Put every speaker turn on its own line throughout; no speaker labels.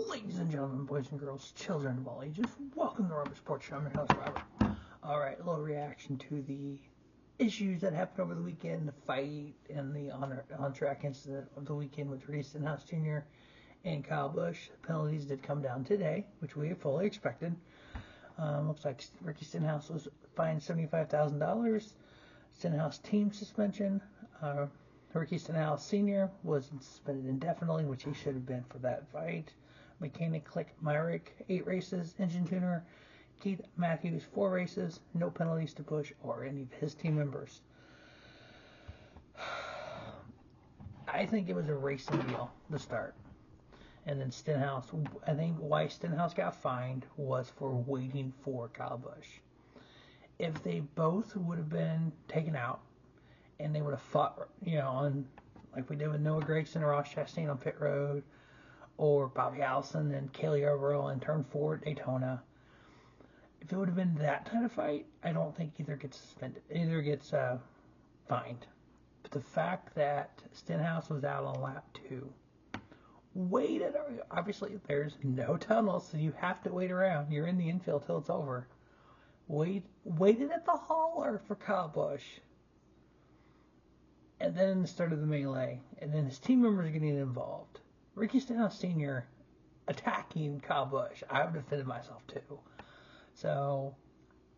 Ladies and gentlemen, boys and girls, children of all ages, welcome to Robert Sports Show. I'm your host, Robert. Alright, a little reaction to the issues that happened over the weekend, the fight and the on-track incident of the weekend with Stenhouse Jr. and Kyle Busch. The penalties did come down today, which we fully expected. Looks like Ricky Stenhouse was fined $75,000. Stenhouse team suspension. Ricky Stenhouse Sr. was suspended indefinitely, which he should have been for that fight. Mechanic Click Myrick, 8 races. Engine tuner Keith Matthews, 4 races. No penalties to Busch or any of his team members. I think it was a racing deal to start. And then Stenhouse, I think why Stenhouse got fined was for waiting for Kyle Busch. If they both would have been taken out and they would have fought, on like we did with Noah Gragson and Ross Chastain on pit road, or Bobby Allison and Kelly Overall in turn 4 at Daytona, if it would have been that kind of fight, I don't think either gets suspended, either gets fined. But the fact that Stenhouse was out on lap 2, waited, obviously there's no tunnel, so you have to wait around. You're in the infield till it's over. Waited at the hauler for Kyle Busch. And then started the melee. And then his team members getting involved. Ricky Stenhouse Sr. attacking Kyle Busch. I've defended myself too. So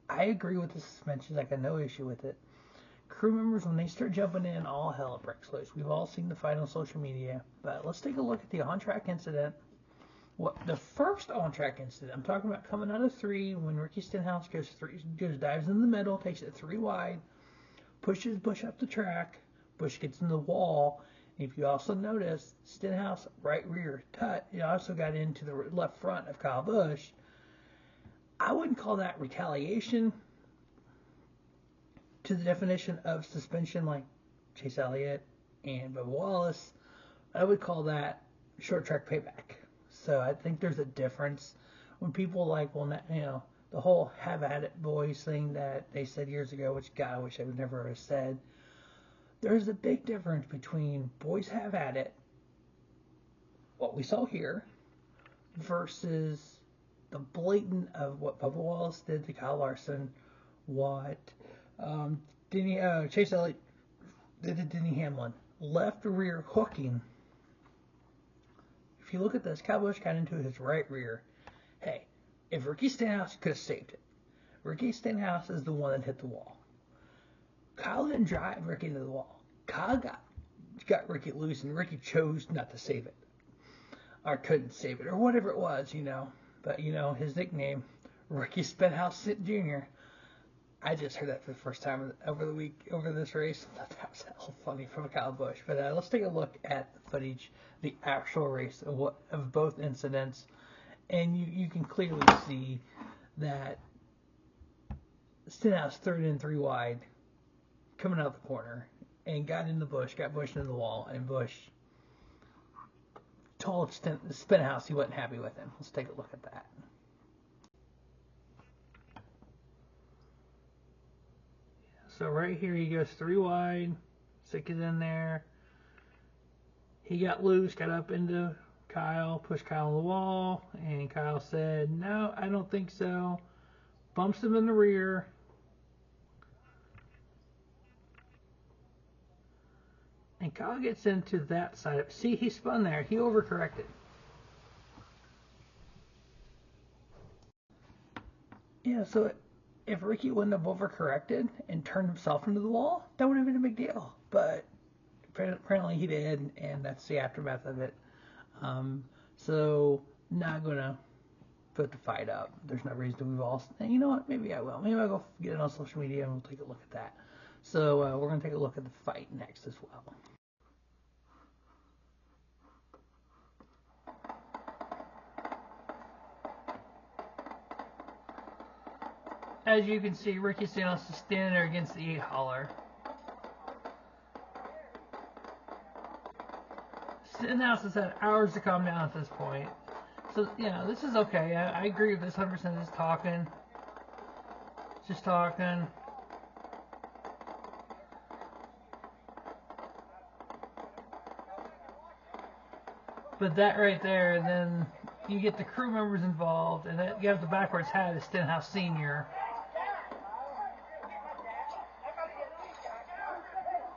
I agree with the suspensions. I got no issue with it. Crew members, when they start jumping in, all hell breaks loose. We've all seen the fight on social media. But let's take a look at the on-track incident. The first on-track incident, I'm talking about coming out of 3, when Ricky Stenhouse dives in the middle, takes it 3 wide, pushes Busch up the track. Busch gets in the wall. If you also notice, Stenhouse right rear tut, it also got into the left front of Kyle Busch. I wouldn't call that retaliation to the definition of suspension like Chase Elliott and Bubba Wallace. I would call that short track payback. So I think there's a difference when people the whole have at it boys thing that they said years ago, which God, I wish I would never have said. There's a big difference between boys have at it, what we saw here, versus the blatant of what Bubba Wallace did to Kyle Larson, what Chase Elliott did to Denny Hamlin. Left rear hooking. If you look at this, Kyle Busch got into his right rear. Hey, if Ricky Stenhouse could have saved it. Ricky Stenhouse is the one that hit the wall. Kyle didn't drive Ricky into the wall. Kyle got Ricky loose, and Ricky chose not to save it. Or couldn't save it, or whatever it was, But, his nickname, Ricky Stenhouse Jr., I just heard that for the first time over this race. I thought that was hell funny from Kyle Busch. But let's take a look at the footage, the actual race of both incidents. And you can clearly see that Stenhouse third and 3 wide, coming out the corner, and got Busch into the wall, and Busch told Stenhouse he wasn't happy with him. Let's take a look at that. So right here he goes 3 wide, stick it in there. He got loose, got up into Kyle, pushed Kyle on the wall, and Kyle said, "No, I don't think so." Bumps him in the rear. And Kyle gets into that side. See, he spun there. He overcorrected. Yeah, so if Ricky wouldn't have overcorrected and turned himself into the wall, that would have been a big deal. But apparently he did, and that's the aftermath of it. So not going to put the fight up. There's no reason to move all. And you know what? Maybe I will. Maybe I'll go get it on social media and we'll take a look at that. So we're going to take a look at the fight next as well. As you can see, Ricky Stenhouse is standing there against the 8 hauler. Stenhouse has had hours to calm down at this point. So, this is okay. I agree with this 100%. Just talking. Just talking. But that right there, then you get the crew members involved, and then you have the backwards hat of Stenhouse Senior.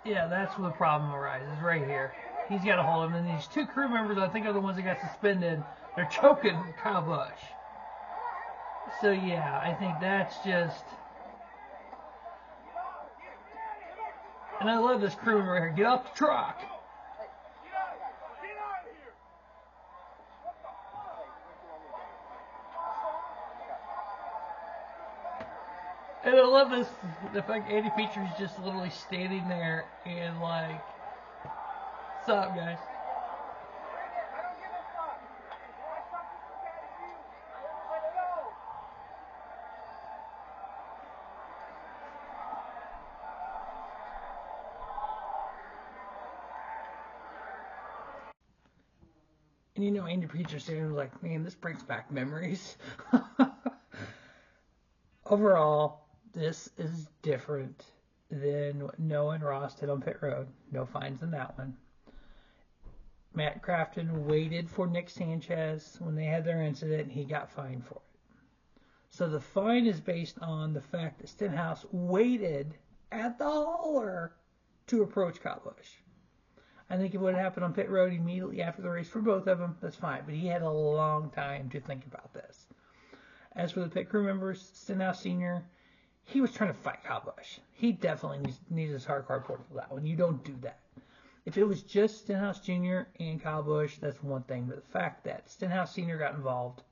Yeah, that's where the problem arises, right here. He's got a hold of him, and these two crew members, I think, are the ones that got suspended. They're choking Kyle Busch. So yeah, I think that's just. And I love this crew member right here. Get off the truck. And I love this, the fact Andy Petry's just literally standing there and like, what's up, guys? And you know, Andy Petry standing was like, man, this brings back memories. Overall, this is different than what Noah and Ross did on pit road. No fines in that one. Matt Craftsman waited for Nick Sanchez when they had their incident, and he got fined for it. So the fine is based on the fact that Stenhouse waited at the hauler to approach Kyle Busch. I think if it would have happened on pit road immediately after the race for both of them, that's fine. But he had a long time to think about this. As for the pit crew members, Stenhouse Sr., he was trying to fight Kyle Busch. He definitely needs his hard card pulled for that one. You don't do that. If it was just Stenhouse Jr. and Kyle Busch, that's one thing. But the fact that Stenhouse Sr. got involved,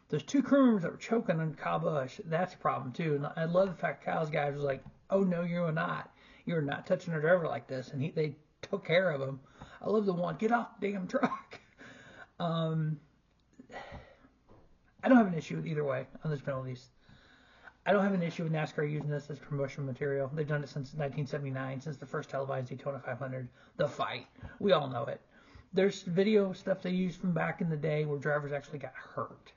those two crew members that were choking on Kyle Busch, that's a problem too. And I love the fact Kyle's guys was like, oh no, you're not. You're not touching our driver like this. And they took care of him. I love the one, get off the damn truck. I don't have an issue with either way on those penalties. I don't have an issue with NASCAR using this as promotional material. They've done it since 1979, since the first televised Daytona 500, the fight. We all know it. There's video stuff they used from back in the day where drivers actually got hurt.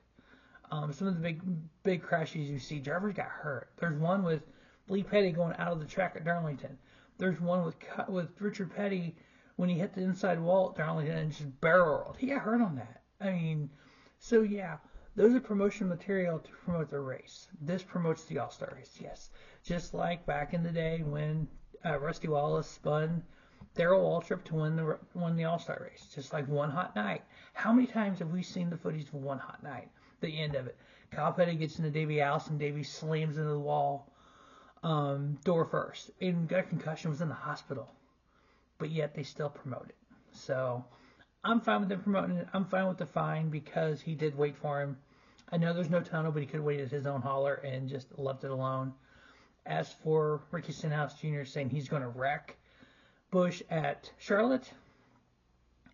Some of the big crashes you see, drivers got hurt. There's one with Lee Petty going out of the track at Darlington. There's one with Richard Petty when he hit the inside wall at Darlington and just barrel rolled. He got hurt on that. I mean, so yeah. Those are promotion material to promote the race. This promotes the All-Star race, yes. Just like back in the day when Rusty Wallace spun Darrell Waltrip to win the All-Star race. Just like One Hot Night. How many times have we seen the footage of One Hot Night? The end of it. Kyle Petty gets into Davey Allison. Davey slams into the wall door first. And got a concussion, was in the hospital. But yet they still promote it. So I'm fine with them promoting it. I'm fine with the fine because he did wait for him. I know there's no tunnel, but he could have waited at his own hauler and just left it alone. As for Ricky Stenhouse Jr. saying he's going to wreck Busch at Charlotte,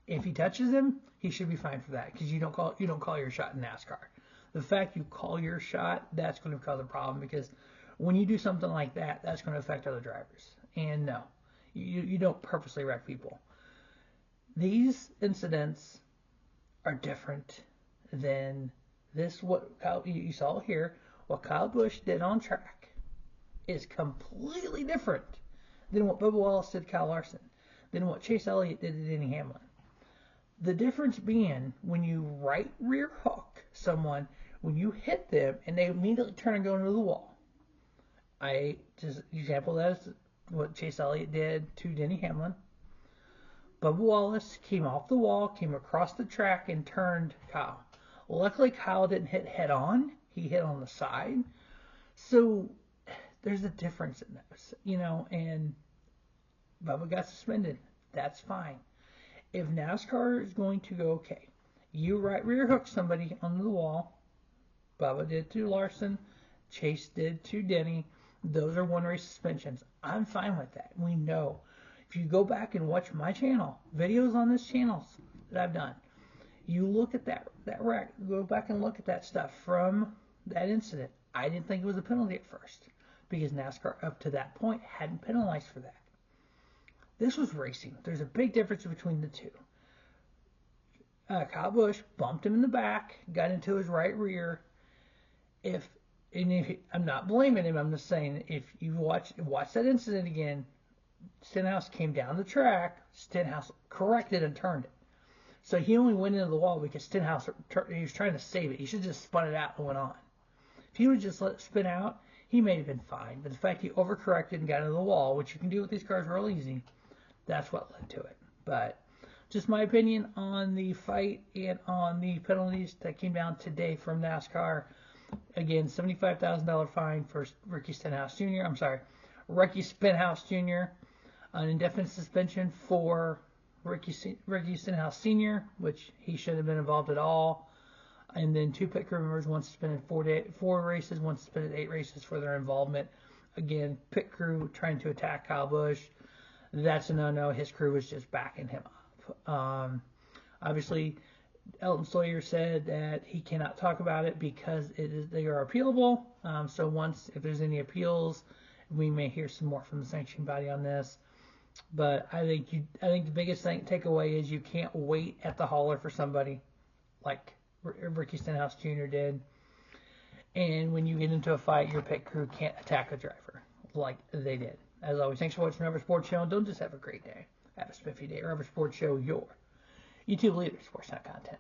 if he touches him, he should be fine for that because you don't call your shot in NASCAR. The fact you call your shot, that's going to cause a problem because when you do something like that, that's going to affect other drivers. And no, you don't purposely wreck people. These incidents are different than this. What you saw here, what Kyle Busch did on track is completely different than what Bubba Wallace did to Kyle Larson, than what Chase Elliott did to Denny Hamlin. The difference being when you right rear hook someone, when you hit them and they immediately turn and go into the wall. Example of that is what Chase Elliott did to Denny Hamlin. Bubba Wallace came off the wall, came across the track, and turned Kyle. Luckily, Kyle didn't hit head on. He hit on the side. So there's a difference in those, and Bubba got suspended. That's fine. If NASCAR is going to go, okay, you right rear hook somebody onto the wall. Bubba did to Larson. Chase did to Denny. Those are one race suspensions. I'm fine with that. We know. If you go back and watch my channel, videos on this channel that I've done, you look at that wreck, go back and look at that stuff from that incident. I didn't think it was a penalty at first because NASCAR up to that point hadn't penalized for that. This was racing. There's a big difference between the two. Kyle Busch bumped him in the back, got into his right rear. I'm not blaming him, I'm just saying if you watch that incident again, Stenhouse came down the track, Stenhouse corrected and turned it. So he only went into the wall because Stenhouse, he was trying to save it. He should have just spun it out and went on. If he would have just let it spin out, he may have been fine. But the fact he overcorrected and got into the wall, which you can do with these cars real easy, that's what led to it. But just my opinion on the fight and on the penalties that came down today from NASCAR. Again, $75,000 fine for Ricky Stenhouse Jr. I'm sorry, Ricky Stenhouse Jr. An indefinite suspension for Ricky Stenhouse Sr., which he shouldn't have been involved at all. And then 2 pit crew members, one suspended 4 races, one suspended 8 races for their involvement. Again, pit crew trying to attack Kyle Busch. That's a no-no. His crew was just backing him up. Obviously, Elton Sawyer said that he cannot talk about it because they are appealable. So if there's any appeals, we may hear some more from the sanctioning body on this. But I think the biggest takeaway is you can't wait at the hauler for somebody like Ricky Stenhouse Jr. did. And when you get into a fight, your pit crew can't attack a driver like they did. As always, thanks for watching Rubber Sports Show. And don't just have a great day. Have a spiffy day. Rubber Sports Show, your YouTube leader, sports content.